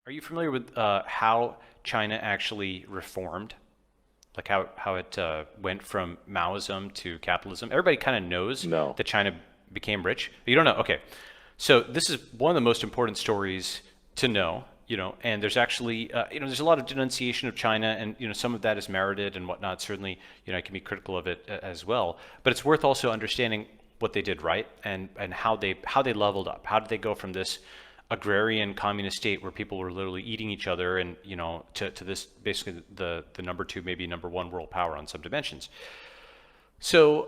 Are you familiar with how China actually reformed? Like how it went from Maoism to capitalism? Everybody kind of knows No. that China became rich. But you don't know? Okay. So this is one of the most important stories to know, and there's actually, there's a lot of denunciation of China, and, some of that is merited and whatnot. Certainly, I can be critical of it as well. But it's worth also understanding what they did right and how they leveled up. How did they go from this agrarian communist state where people were literally eating each other and to this basically the number two, maybe number one world power on some dimensions. So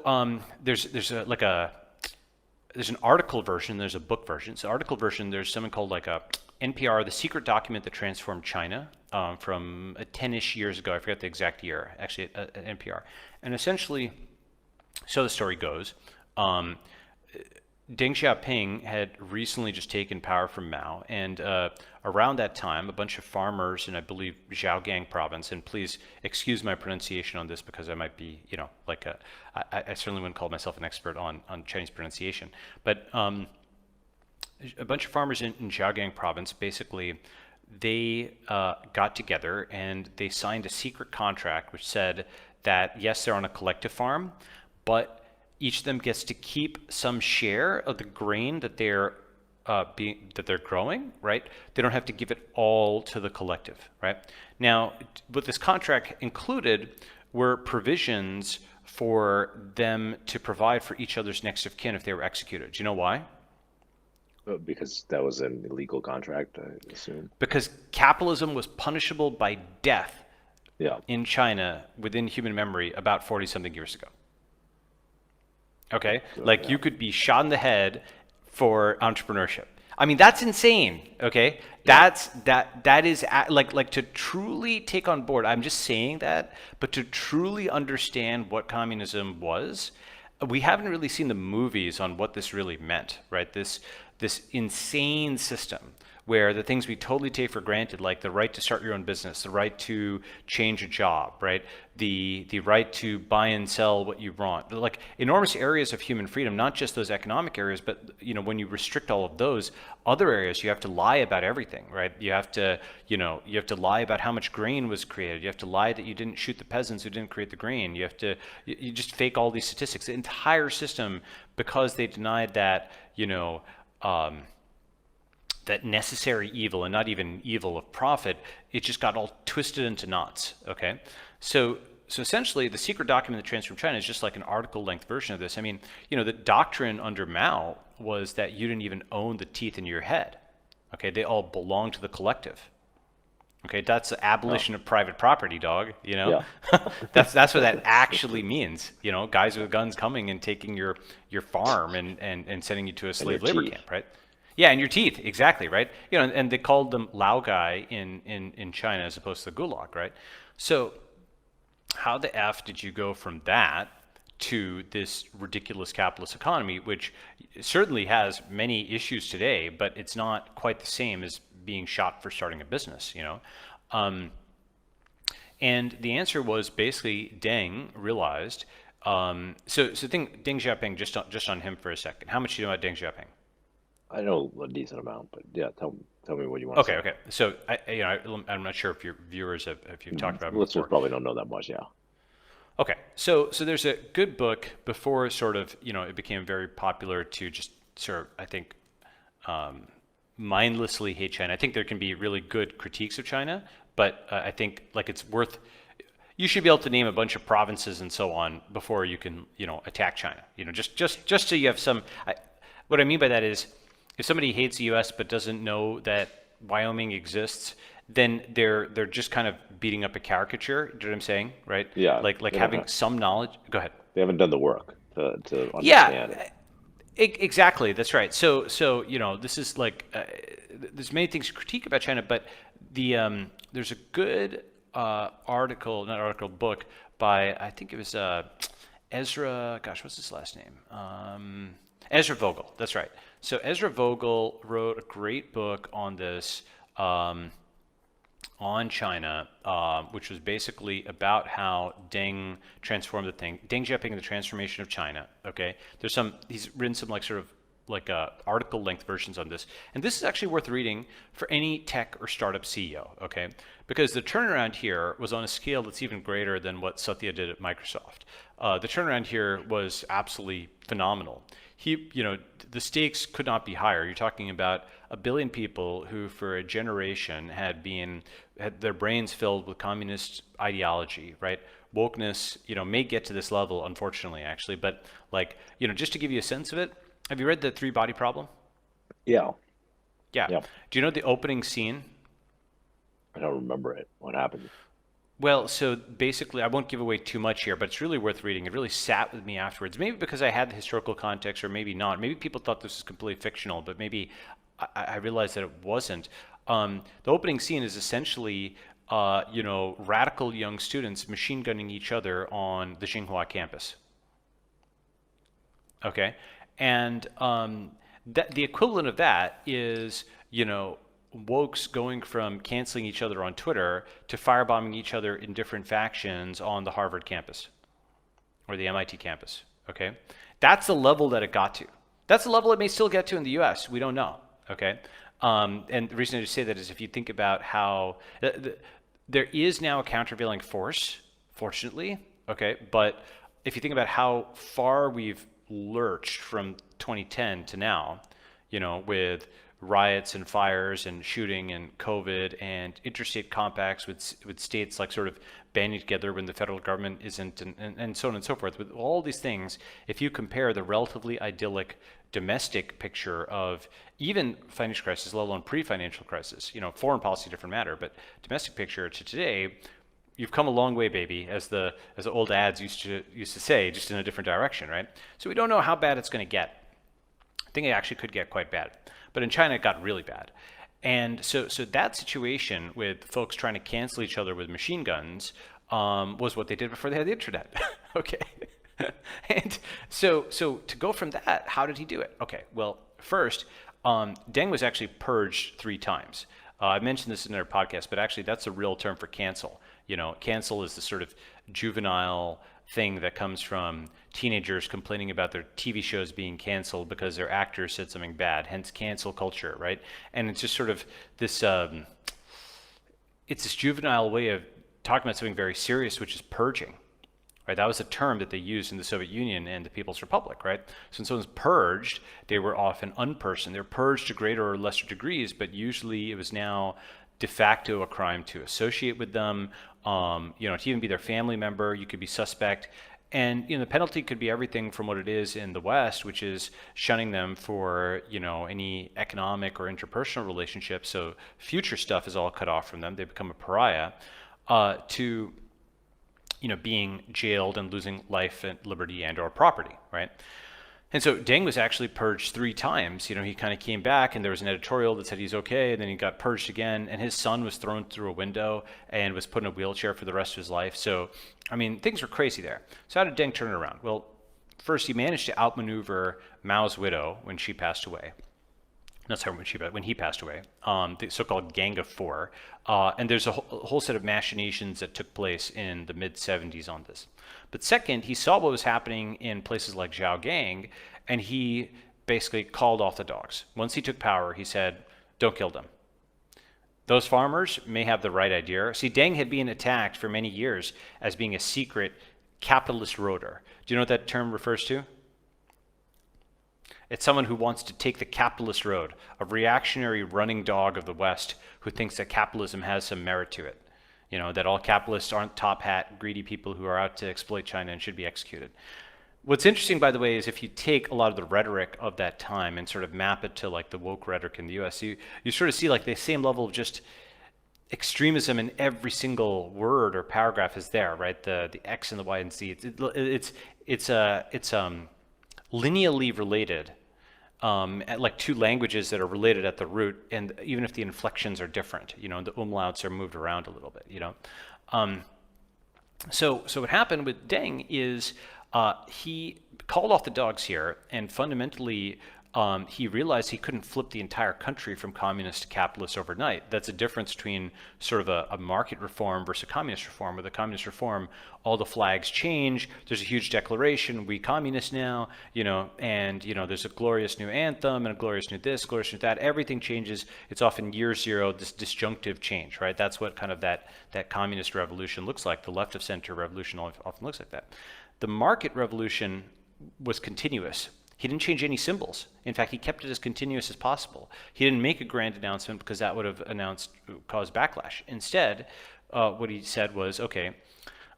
there's an article version, there's a book version. So article version, there's something called like a NPR, the secret document that transformed China, from 10-ish years ago. I forget the exact year, actually, at NPR. And essentially, so the story goes, um, Deng Xiaoping had recently just taken power from Mao, and around that time, a bunch of farmers in, I believe, Zhejiang province, and please excuse my pronunciation on this because I might be, I certainly wouldn't call myself an expert on Chinese pronunciation, but a bunch of farmers in Zhejiang province, basically, they got together and they signed a secret contract which said that, yes, they're on a collective farm, but each of them gets to keep some share of the grain that they're growing, right? They don't have to give it all to the collective, right? Now, what this contract included were provisions for them to provide for each other's next of kin if they were executed. Do you know why? Because that was an illegal contract, I assume. Because capitalism was punishable by death Yeah. in China within human memory about 40 something years ago. Okay, So like yeah. you could be shot in the head for entrepreneurship. I mean, that's insane. Okay, Yeah. that is like to truly take on board. I'm just saying that, but to truly understand what communism was, we haven't really seen the movies on what this really meant, right? This insane system where the things we totally take for granted, like the right to start your own business, the right to change a job, right? The right to buy and sell what you want, like enormous areas of human freedom, not just those economic areas, but when you restrict all of those other areas, you have to lie about everything, right? You have to lie about how much grain was created. You have to lie that you didn't shoot the peasants who didn't create the grain. You just fake all these statistics. The entire system, because they denied that, um, that necessary evil and not even evil of profit, it just got all twisted into knots. Okay, so essentially, the secret document that transformed China is just like an article-length version of this. I mean, the doctrine under Mao was that you didn't even own the teeth in your head. Okay, they all belong to the collective. Okay, that's the Oh, abolition of private property, dog. yeah. That's what that actually means. Guys with guns coming and taking your farm and sending you to a And your slave labor teeth. camp, right? Yeah, and your teeth, exactly, right? And they called them Lao Gai in China as opposed to the Gulag, right? So how the F did you go from that to this ridiculous capitalist economy, which certainly has many issues today, but it's not quite the same as being shot for starting a business? Um, and the answer was basically Deng realized. Deng Xiaoping, just on him for a second. How much do you know about Deng Xiaoping? I know a decent amount, but yeah, tell me what you want to Okay, say. okay. So I'm not sure if your viewers have if you've talked about him Listeners before. probably don't know that much. Yeah. Okay, so there's a good book before sort of it became very popular to just sort of, I think, um, mindlessly hate China. I think there can be really good critiques of China, but I think like it's worth. You should be able to name a bunch of provinces and so on before you can attack China. Just so you have some. What I mean by that is, if somebody hates the U.S. but doesn't know that Wyoming exists, then they're just kind of beating up a caricature. Do you know what I'm saying, right? Yeah. Like They don't having have, some knowledge. Go ahead. they haven't done the work to understand it. Yeah, exactly. That's right. So this is like there's many things to critique about China, but there's a good not article, book by, I think it was Ezra. Gosh, what's his last name? Ezra Vogel. That's right. So Ezra Vogel wrote a great book on this. On China, which was basically about how Deng transformed the thing. Deng Xiaoping and the transformation of China. Okay, he's written some like sort of article length versions on this, and this is actually worth reading for any tech or startup CEO. Okay, because the turnaround here was on a scale that's even greater than what Satya did at Microsoft. The turnaround here was absolutely phenomenal. The stakes could not be higher. You're talking about a billion people who, for a generation, had their brains filled with communist ideology, right? Wokeness, may get to this level, unfortunately, actually. But just to give you a sense of it, have you read the Three Body Problem? Yeah. Yeah. Yeah. Do you know the opening scene? I don't remember it. What happened? Well, so basically, I won't give away too much here, but it's really worth reading. It really sat with me afterwards. Maybe because I had the historical context, or maybe not. Maybe people thought this was completely fictional, but maybe I realized that it wasn't. The opening scene is essentially, radical young students machine gunning each other on the Tsinghua campus. Okay, and the equivalent of that is, wokes going from canceling each other on Twitter to firebombing each other in different factions on the Harvard campus or the MIT campus. Okay, that's the level that it got to. That's the level it may still get to in the U.S. We don't know. Okay, and the reason I just say that is if you think about how there is now a countervailing force, fortunately. Okay, but if you think about how far we've lurched from 2010 to now, with riots and fires and shooting and COVID and interstate compacts with states like sort of banding together when the federal government isn't, and so on and so forth. With all these things, if you compare the relatively idyllic domestic picture of even financial crisis, let alone pre-financial crisis, foreign policy, different matter, but domestic picture to today, you've come a long way, baby, as the old ads used to say, just in a different direction, right? So we don't know how bad it's going to get. I think it actually could get quite bad. But in China, it got really bad. And so that situation with folks trying to cancel each other with machine guns was what they did before they had the internet. Okay. And so to go from that, how did he do it? Okay, well, first, Deng was actually purged 3 times. I mentioned this in our podcast, but actually that's a real term for cancel. Cancel is the sort of juvenile thing that comes from teenagers complaining about their TV shows being canceled because their actors said something bad, hence cancel culture, right? And it's just sort of this, it's this juvenile way of talking about something very serious, which is purging, right? That was a term that they used in the Soviet Union and the People's Republic, right? So when someone's purged, they were often unpersoned. They're purged to greater or lesser degrees, but usually it was now de facto a crime to associate with them, to even be their family member. You could be suspect. And the penalty could be everything from what it is in the West, which is shunning them for any economic or interpersonal relationships. So future stuff is all cut off from them. They become a pariah. To being jailed and losing life and liberty and or property, right? And so Deng was actually purged 3 times. He kind of came back and there was an editorial that said he's okay, and then he got purged again, and his son was thrown through a window and was put in a wheelchair for the rest of his life. So, things were crazy there. So how did Deng turn it around? Well, first he managed to outmaneuver Mao's widow when she passed away. Not sorry, when he passed away, the so-called Gang of Four. And there's a whole set of machinations that took place in the mid-'70s on this. But second, he saw what was happening in places like Zhaogang, and he basically called off the dogs. Once he took power, he said, don't kill them. Those farmers may have the right idea. See, Deng had been attacked for many years as being a secret capitalist roader. Do you know what that term refers to? It's someone who wants to take the capitalist road, a reactionary running dog of the West who thinks that capitalism has some merit to it. That all capitalists aren't top hat, greedy people who are out to exploit China and should be executed. What's interesting, by the way, is if you take a lot of the rhetoric of that time and sort of map it to like the woke rhetoric in the US, you sort of see like the same level of just extremism in every single word or paragraph is there, right? The X and the Y and Z. It's lineally related, like 2 languages that are related at the root, and even if the inflections are different, the umlauts are moved around a little bit, So what happened with Deng is he called off the dogs here and fundamentally he realized he couldn't flip the entire country from communist to capitalist overnight. That's a difference between sort of a market reform versus a communist reform. With a communist reform, all the flags change. There's a huge declaration, we communists now, and there's a glorious new anthem and a glorious new this, glorious new that. Everything changes. It's often year zero, this disjunctive change, right? That's what kind of that communist revolution looks like. The left of center revolution often looks like that. The market revolution was continuous. He didn't change any symbols. In fact, he kept it as continuous as possible. He didn't make a grand announcement because that would have caused backlash. Instead, what he said was, okay, I'm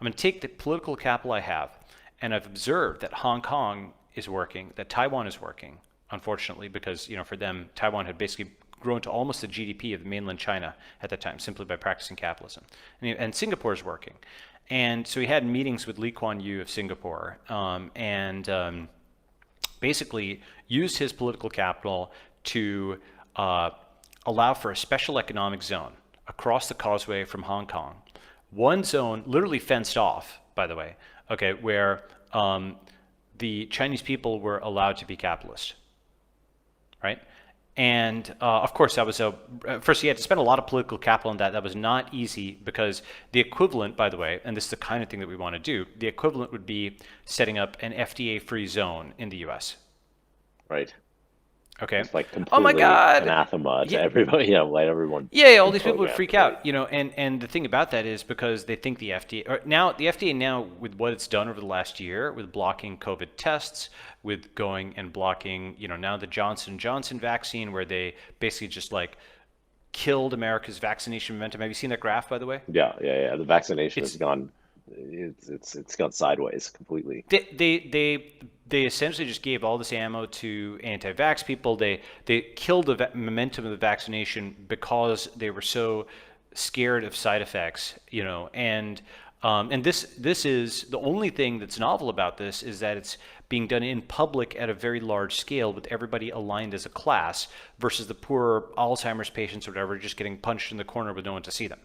going to take the political capital I have, and I've observed that Hong Kong is working, that Taiwan is working, unfortunately, because for them, Taiwan had basically grown to almost the GDP of mainland China at that time, simply by practicing capitalism. And Singapore is working. And so he had meetings with Lee Kuan Yew of Singapore, and basically used his political capital to allow for a special economic zone across the causeway from Hong Kong. One zone literally fenced off, by the way, okay, where the Chinese people were allowed to be capitalist, right? And of course, that was first he had to spend a lot of political capital on that. That was not easy because the equivalent, by the way, and this is the kind of thing that we want to do, the equivalent would be setting up an FDA-free zone in the US. Right. Okay. It's like Oh my completely God. anathema to Yeah. everybody. Let everyone Yeah, all be these people would programmed, freak right? out, and the thing about that is because they think the FDA, or now the FDA now with what it's done over the last year with blocking COVID tests, with going and blocking, now the Johnson & Johnson vaccine where they basically just like killed America's vaccination momentum. Have you seen that graph, by the way? Yeah. The vaccination has It's gone, it's gone sideways completely. they essentially just gave all this ammo to anti-vax people. They killed the momentum of the vaccination because they were so scared of side effects, and this is the only thing that's novel about this is that it's being done in public at a very large scale with everybody aligned as a class versus the poor Alzheimer's patients or whatever just getting punched in the corner with no one to see them.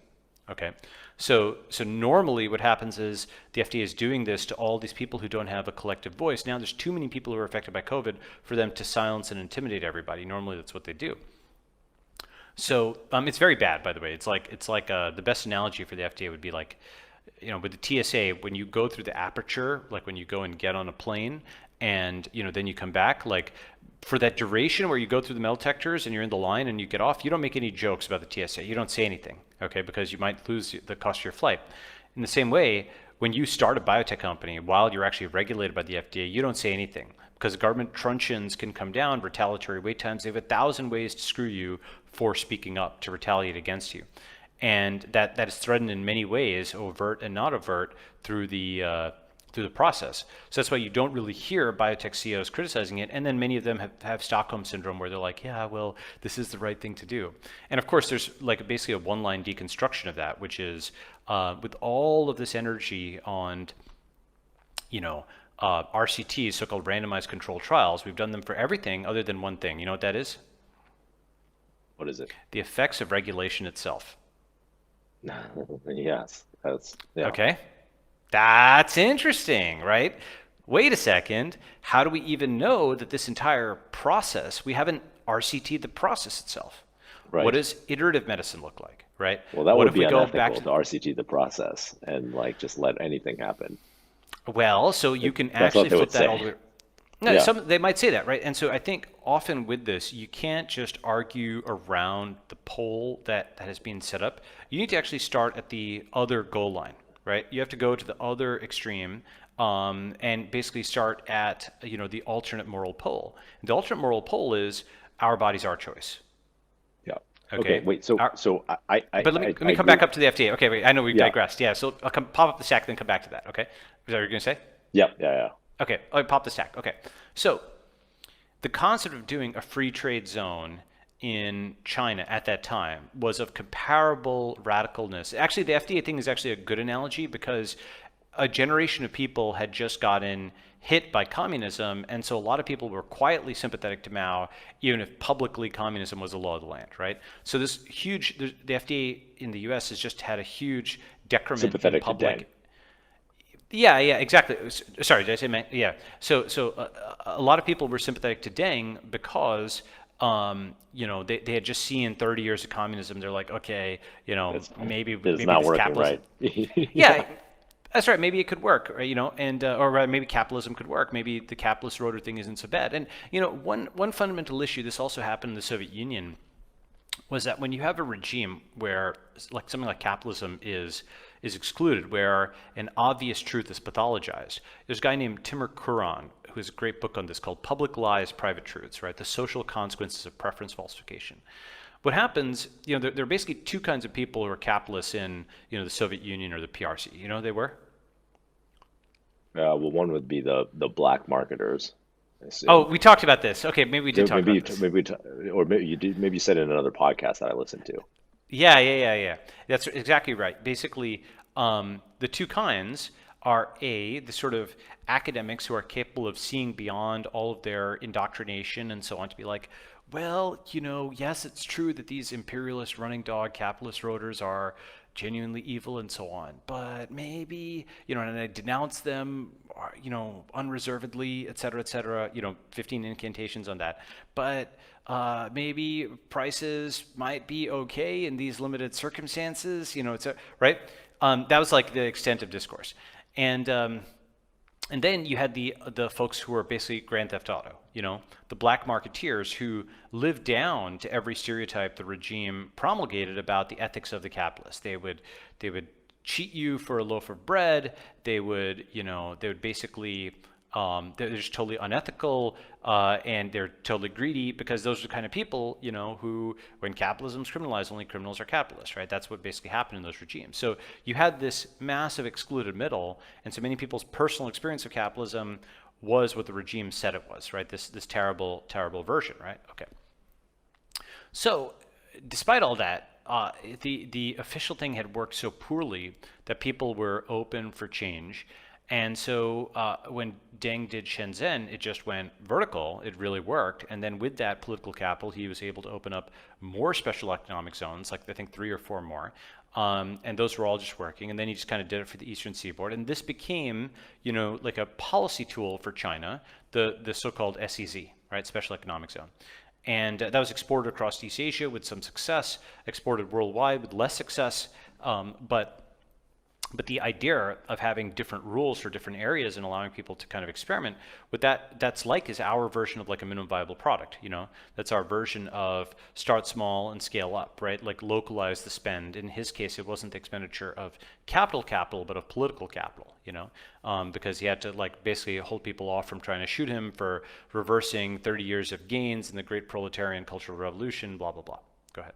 Okay, so normally what happens is the FDA is doing this to all these people who don't have a collective voice. Now there's too many people who are affected by COVID for them to silence and intimidate everybody. Normally that's what they do. So it's very bad, by the way. It's like the best analogy for the FDA would be like, with the TSA, when you go through the aperture, like when you go and get on a plane, and then you come back, like for that duration where you go through the metal detectors and you're in the line and you get off, you don't make any jokes about the TSA. You don't say anything, okay, because you might lose the cost of your flight. In the same way, when you start a biotech company, while you're actually regulated by the FDA, you don't say anything because government truncheons can come down, retaliatory wait times. They have 1,000 ways to screw you for speaking up, to retaliate against you. And that is threatened in many ways, overt and not overt, through the process. So that's why you don't really hear biotech CEOs criticizing it. And then many of them have Stockholm syndrome where they're like, yeah, well, this is the right thing to do. And of course, there's like basically a one-line deconstruction of that, which is with all of this energy on, RCTs, so-called randomized controlled trials, we've done them for everything other than one thing. You know what that is? What is it? The effects of regulation itself. Yes, yeah. Okay. That's interesting, right? Wait a second. How do we even know that this entire process, we haven't RCT'd the process itself? Right. What does iterative medicine look like, right? Well, that What would if be we go unethical back to RCT the process and like just let anything happen. Well, so you can That's what actually they flip would that all say. the way. No, Yeah. they might say that, right? And so I think often with this, you can't just argue around the pole that has been set up. You need to actually start at the other goal line, right? You have to go to the other extreme and basically start at the alternate moral pole. And the alternate moral pole is our body's our choice. Yeah. Okay. Okay. Wait. So Our, so but let me I come agree. back up to the FDA. Okay, wait. I know we Yeah. digressed. Yeah. So I'll pop up the stack, then come back to that. Okay. Is that what you're gonna say? Yeah. Okay, I'll pop the stack. Okay, so the concept of doing a free trade zone in China at that time was of comparable radicalness. Actually, the FDA thing is actually a good analogy because a generation of people had just gotten hit by communism, and so a lot of people were quietly sympathetic to Mao, even if publicly communism was the law of the land, right? So this the FDA in the US has just had a huge decrement in Sympathetic to public. Deng. Yeah, yeah, exactly. Sorry, did I say yeah? A lot of people were sympathetic to Deng because they had just seen 30 years of communism. They're like, okay, That's it's maybe not this working, capitalism, right? yeah, Yeah. that's right. Maybe it could work, right? And or rather, maybe capitalism could work. Maybe the capitalist rotor thing isn't so bad. And one fundamental issue. This also happened in the Soviet Union was that when you have a regime where like something like capitalism is excluded, where an obvious truth is pathologized. There's a guy named Timur Kuran who has a great book on this called Public Lies, Private Truths, right? The social consequences of preference falsification. What happens, there are basically two kinds of people who are capitalists in, the Soviet Union or the PRC. You know who they were? Well, one would be the black marketers, I Oh, assume. we talked about this. Okay, maybe we did talk Maybe about this. or maybe you did. Maybe you said it in another podcast that I listened to. Yeah, yeah, yeah, yeah. That's exactly right. Basically, the two kinds are the sort of academics who are capable of seeing beyond all of their indoctrination and so on to be like, well, yes, it's true that these imperialist running dog capitalist rotors are genuinely evil and so on, but maybe, and I denounce them, unreservedly, et cetera, 15 incantations on that. But maybe prices might be okay in these limited circumstances, right? That was like the extent of discourse. And and then you had the folks who were basically Grand Theft Auto, the black marketeers who lived down to every stereotype the regime promulgated about the ethics of the capitalist. They would cheat you for a loaf of bread. They would basically they're just totally unethical, and they're totally greedy because those are the kind of people, who, when capitalism's criminalized, only criminals are capitalists, right? That's what basically happened in those regimes. So you had this massive excluded middle, and so many people's personal experience of capitalism was what the regime said it was, right? This terrible, terrible version, right? Okay. So, despite all that, the official thing had worked so poorly that people were open for change. And so when Deng did Shenzhen, it just went vertical. It really worked. And then with that political capital, he was able to open up more special economic zones, like I think 3 or 4 more. And those were all just working. And then he just kind of did it for the Eastern Seaboard. And this became, like a policy tool for China, the so-called SEZ, right, Special Economic Zone. And that was exported across East Asia with some success, exported worldwide with less success. But the idea of having different rules for different areas and allowing people to kind of experiment with that's like is our version of like a minimum viable product. That's our version of start small and scale up, right? Like localize the spend. In his case, it wasn't the expenditure of capital, but of political capital, because he had to like basically hold people off from trying to shoot him for reversing 30 years of gains in the great proletarian cultural revolution, blah, blah, blah. Go ahead.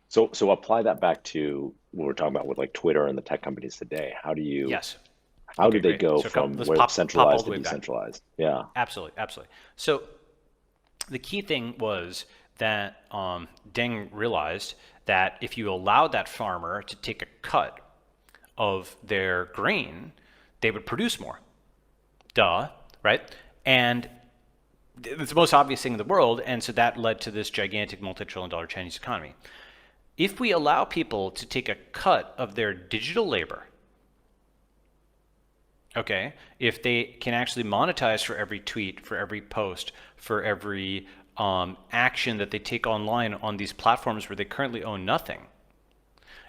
So apply that back to what we're talking about with like Twitter and the tech companies today. Yes. How do Okay, they great. go So from let's where pop all centralized the to way back. decentralized? Yeah. Absolutely, absolutely. So the key thing was that Deng realized that if you allowed that farmer to take a cut of their grain, they would produce more. Duh, right? And it's the most obvious thing in the world, and so that led to this gigantic multi-trillion dollar Chinese economy. If we allow people to take a cut of their digital labor, okay, if they can actually monetize for every tweet, for every post, for every action that they take online on these platforms where they currently own nothing,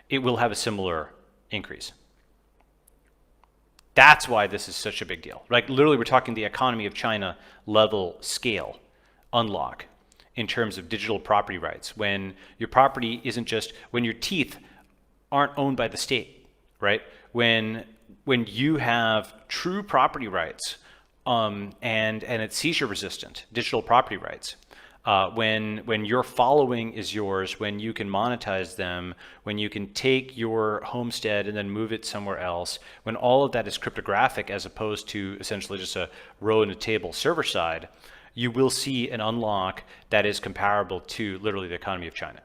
it will have a similar increase. That's why this is such a big deal. Like literally, we're talking the economy of China level scale unlock in terms of digital property rights. When your property isn't just when your teeth aren't owned by the state, right? When you have true property rights, and it's seizure resistant digital property rights. When your following is yours, when you can monetize them, when you can take your homestead and then move it somewhere else, when all of that is cryptographic as opposed to essentially just a row and a table server side, you will see an unlock that is comparable to literally the economy of China.